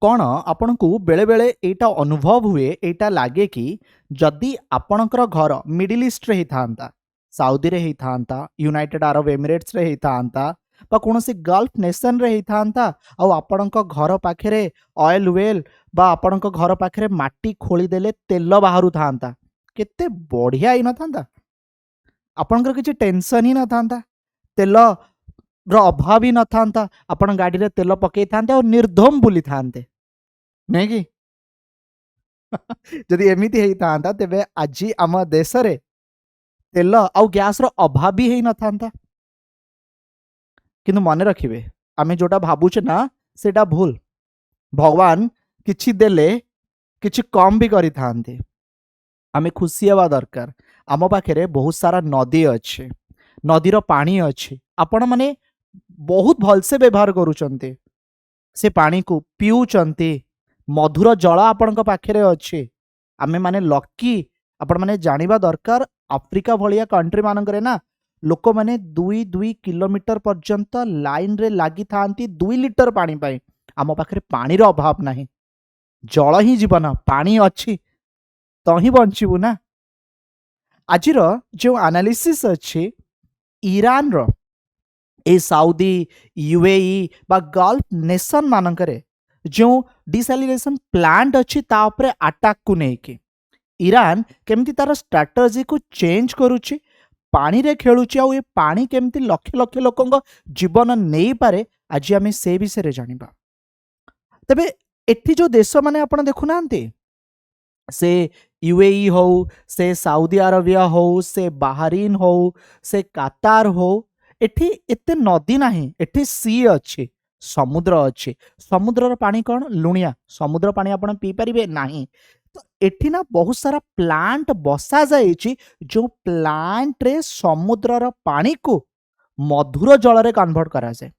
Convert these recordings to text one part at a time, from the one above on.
कौन आपण को बेले बेले एटा अनुभव हुए एटा लागे कि जदि आपणकर घर मिडिल ईस्ट रे था साउदी रे था यूनाइटेड अरब एमिरेट्स रे था कौन सी गल्फ नेशन रे था आपण घर पाखे ऑयल वेल बा आपण घर पाखे माटी खोली देले तेल बाहर था केते बढ़िया ही न था आपणकर किसी टेंशन ही न था तेल अभाव ही न था आपण गाड़ी रे तेल पकई था और निर्धम बुली था नहीं कि जदि एमिति हेई था तेबे आज आम देश रे तेल आउ गैस रो अभाव भी हेई न था किंतु मन रखिबे आमे जोटा भाबुचे ना सेटा भूल भगवान किछि देले किछि कम भी करि थांते आमे खुशी हेबा दरकार आम पाखे बहुत सारा नदी अच्छे नदीर पानी अच्छे आपण माने बहुत भलसे व्यवहार करूचंते से पानी को पिउचंते मधुर जल आपण पाखे अच्छे आमे माने लकी आपण माने जानिबा दरकार अफ्रिका भलिया कंट्री मानकरे ना लोक माने 2-2 किलोमीटर पर्यंत लाइन रे लागी थांती 2 लिटर पानी पाई आम पाखे पानी रो अभाव नाही जल ही जीवन पानी अच्छी तो ही बंचीबू ना आजिर जो एनालिसिस अच्छे ईरान रो ए साउदी यूएई बा गल्फ नेशन मानकरे जो डिसैलिनेशन प्लांट अच्छी ता उपरे अटैक को लेके ईरान केमती तार स्ट्रैटेजी को चेंज करुची पानी रे खेलुची आ ये पानी केमती लक्ष लक्ष लोकंग जीवन नहीं पारे आज आम से विषय रे जानिबा तबे एठी जो देश माने आपण देखु नांती से यूएई हो से साउदी अरेबिया हो से बाहरीन हो से कतार हो एठी एते नदी नाही एठी सी अच्छे समुद्र अच्छे समुद्रर पानी कौन लुणिया समुद्र पानी आपण पी परिबे नाही तो एठी ना बहुत सारा प्लांट बसा जाइछि जो प्लांट रे समुद्रर पानी को मधुर जल रे कन्वर्ट करा जाए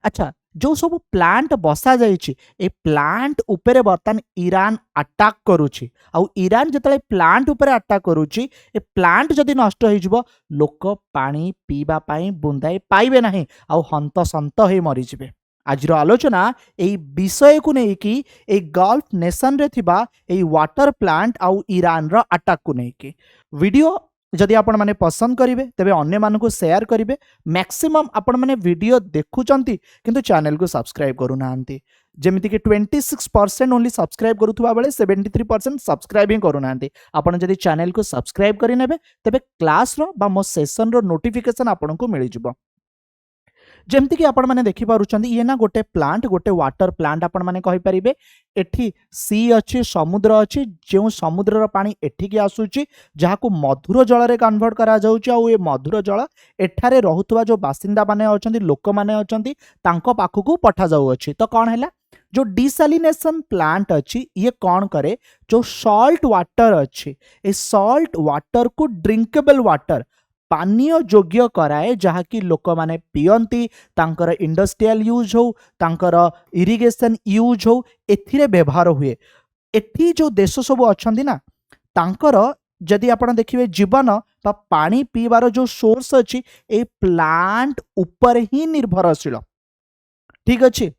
अच्छा जो सब प्लांट बसा जाइछि ए प्लांट उपरे बर्तन ईरान अटैक करूछि आ ईरान जतले प्लांट उपरे अटैक करूछि ए प्लांट जदि नष्ट हो जिवो लोक पानी पीबा पाई बुंदाई पाइबे नाही आ हंत संत हे मरि जिवे आजिर आलोचना एई विषय को नहीं कि ए गल्फ नेशन रे थिबा एई वाटर प्लांट आउ ईरान रो अटैक को नहीं कि वीडियो जदि आपण माने पसंद करिवे तेबे अन्य मानन को शेयर करिवे मैक्सिमम आपण माने वीडियो देखुचंती किंतु चैनल को सब्सक्राइब करू नांती जेमिति कि 26% ओनली सब्सक्राइब करूथुवा बेले 73% सब्सक्राइब ही करू नांती आपण जदि चैनल को सब्सक्राइब करि नेबे तेबे क्लास रो बा मो सेशन रो नोटिफिकेशन आपण को मिलि जिवो जेमती कि आपण माने देखि पारुचंदी ये ना गोटे प्लांट गोटे वाटर प्लांट आपण माने कहि परिबे एठी सी अच्छी समुद्र अच्छी जो समुद्रर पानी एठिकी आसुची जहाँ को मधुर जल रे कन्वर्ट करा जाउची आ ये मधुर जल एठारे रहुतबा जो बासिंदा माने अछंती लोक माने अछंती तांको पाखकू पठा जाउ अछि तो कौन हैला जो डिसैलिनेशन प्लांट अच्छी ये कौन करे जो सॉल्ट वाटर अच्छी ए सॉल्ट वाटर को ड्रिंकेबल वाटर पानीय योग्य कराए जहाँ कि लोक माने पियंती तांकर इंडस्ट्रियल यूज हो तांकर इरिगेशन यूज हो एथिरे व्यवहार हुए एठी जो देश सब अछंती ना तांकर जदि आपण देखिबे जीवन बा पानी पीबार जो सोर्स अछि ए प्लांट ऊपर ही निर्भरशील ठीक अछि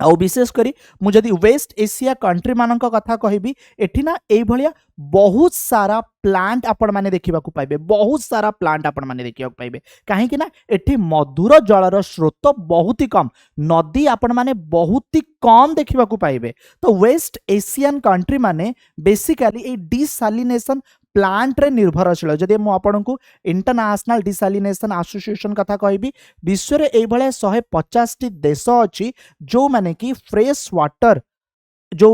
आ विशेष करी मु जदि वेस्ट एशिया कंट्री मानक कथा कहबी एठी ना एई भलिया बहुत सारा प्लांट आपण माने देखिबा को पाइबे बहुत सारा प्लांट आपण माने देखिबा को पाइबे काहे कि ना एठी मधुर जलर स्रोत बहुत ही कम नदी आपण माने बहुत ही कम देखिबा को पाइबे तो वेस्ट एशियन कंट्री माने बेसिकली ए डिसैलिनेशन प्लांट रे निर्भरशील जदि मु आपण को इंटरनेशनल डिसैलिनेशन एसोसिएशन कथा कहबी विश्व रे एई भले 150 टी देश अछि जो माने कि फ्रेश वाटर जो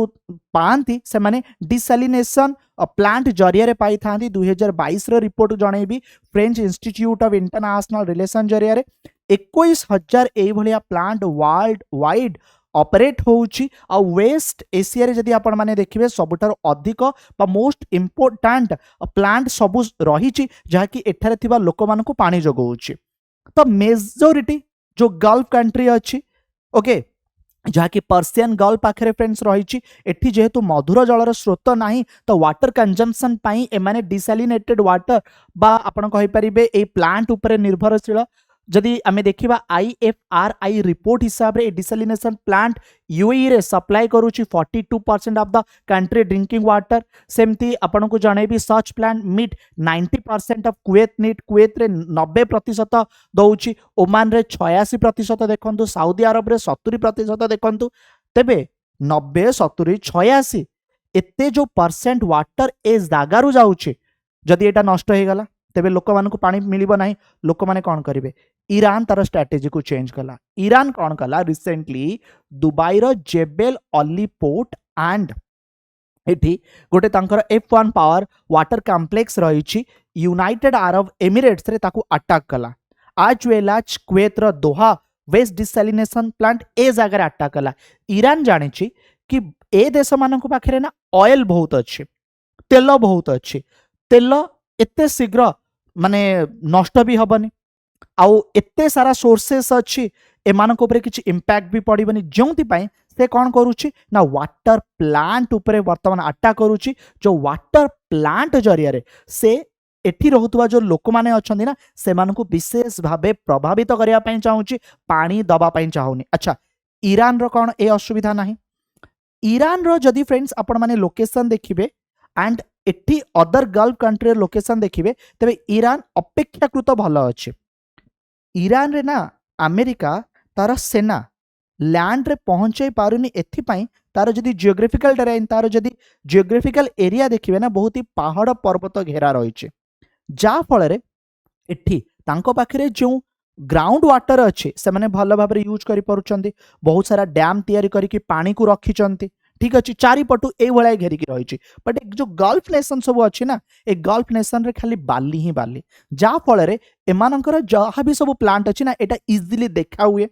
पाती से माने डिसैलिनेशन प्लांट जरिया रे पाई थांती 2022 रो रिपोर्ट जणेबी French institute of international relation जरिया रे 21,000 एई भलिया प्लांट वर्ल्ड वाइड ऑपरेट होउची आ वेस्ट एशिया रे जदि आपण माने देखिबे सबुठार अधिक बा मोस्ट इंपोर्टेंट प्लांट सबु रहिची जहा कि एठारे थिबा लोक मान को पानी जगौची तो मेजॉरिटी जो गल्फ कंट्री अच्छी ओके जहाँ कि पर्सियन गल्फ पाखे फ्रेंड्स रही एठी जेहेतु मधुर जलर स्रोत नाही तो वाटर कंजम्पशन पाई एमाने डिसैलिनेटेड वाटर बा आपण कहि परिबे ए प्लांट उपरे निर्भरशील जदि आमे देखिबा IFRI रिपोर्ट हिसाब रे डिसैलिनेशन प्लांट यूएई रे सप्लाई करूची 42% of the country drinking water. सेमती आपन को जणेबी such plant meet 90% of Kuwait need. Kuwait रे 90% दउची, ओमान रे 86% देखंतु, सऊदी अरब रे 70% देखंतु। तेबे 90 70 86 एते जो परसेंट वाटर ए जागारू जाउची, जदि एटा नष्ट हे गला तेबे लोक मानकु पानी मिलिबो नाही। लोक माने कोन करिवे? ईरान तार स्ट्रेटेजी को चेंज कला। ईरान कोन कला? रिसेंटली दुबई रो जेबेल अली पोर्ट एंड एठी गोटे तांकर F1 पावर वाटर कॉम्प्लेक्स रहिछि यूनाइटेड अरब एमिरेट्स रे ताकू अटैक कला। आज वेल आज कुवैत रो दोहा वेस्ट डिसैलिनेशन प्लांट ए जगह अटैक कला। ईरान जानिछि कि ए देश मानकु पाखरे ना ऑयल बहुत अच्छे, तेल बहुत अच्छे, तेल एते शीघ्र माने नष्ट भी हबनी, आउ एते सारा सोर्सेस अच्छी, एमानक उपरे किछि इंपैक्ट भी पड़िबनी। जोंति पई से कोन करूछि ना वाटर प्लांट उपरे वर्तमान अटैक करूछि। जो वाटर प्लांट जरिया रे से एठी रहुतबा जो लोक माने अछंदी ना, सेमानकु विशेष भाबे प्रभावित करिया पई चाहूछि, पानी दबा पई चाहूनी। अच्छा, ईरान रो कोन ए असुविधा नाही? ईरान रो जदि फ्रेंड्स आपण माने लोकेशन देखिबे एंड एठी अदर गल्फ कंट्री लोकेशन देखिबे, तबे ईरान अपेक्षाकृत भलो अछि। ईरान रे ना अमेरिका तार सेना लैंड रे पहुंचे पारुनी, एथि पई तार जदि जियोग्राफिकल टेरेन, तार जदि जियोग्राफिकल एरिया देखिबे ना, बहुत ही पहाड़ पर्वत घेरा रहिছে, जा फल रे एठी तांको पाखरे जो ग्राउंड वाटर अच्छे से माने भल भाव यूज करि परुचंती। बहुत सारा डैम तैयारी करके पानी को रखिचंती, ठीक अच्छे, चारिपटू ए भलिया घेरिकी रहिछि। बट एक जो गल्फ नेशन सब अच्छी ना, ए गल्फ नेशन रे खाली बाली ही बाली, जा फल रे एमानकर जहाँ भी सब प्लांट अच्छी ना, एटा इजिली देखा हुए,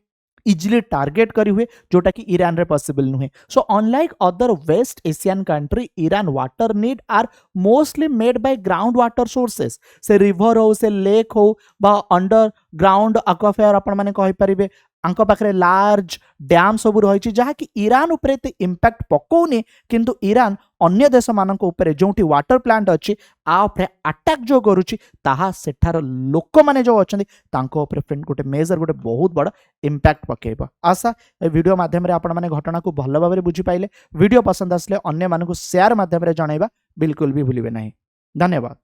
इजिली टार्गेट करी हुए, जोटा कि ईरान रे पॉसिबल नुहे। So unlike other west Asian country, Iran water need are mostly made by ground water sources. से रिवर हो, से लेक हो, बा अंडर ग्राउंड एक्वाफेयर आपण माने कहि परिबे, आंक पाखरे लार्ज डैम सब रही, जहाँ कि ईरान उपरे ते इंपैक्ट पकोनी, किंतु ईरान अन्य देश मानक उपरे जोंटी वाटर प्लांट अच्छी आ उपरे अटैक जो करूची, ताहा सेठार लोक माने जो अछंदी तांको उपरे फ्रेंड गोटे मेजर गोटे बहुत बड़ इंपैक्ट पकेबा। आशा ए वीडियो माध्यम रे आपण माने घटना को भल भाबरे बुझी पाइले। वीडियो पसंद आसले अन्य मानकु शेयर माध्यम रे जणाइबा बिल्कुल भी भूलिबे नाही। धन्यवाद।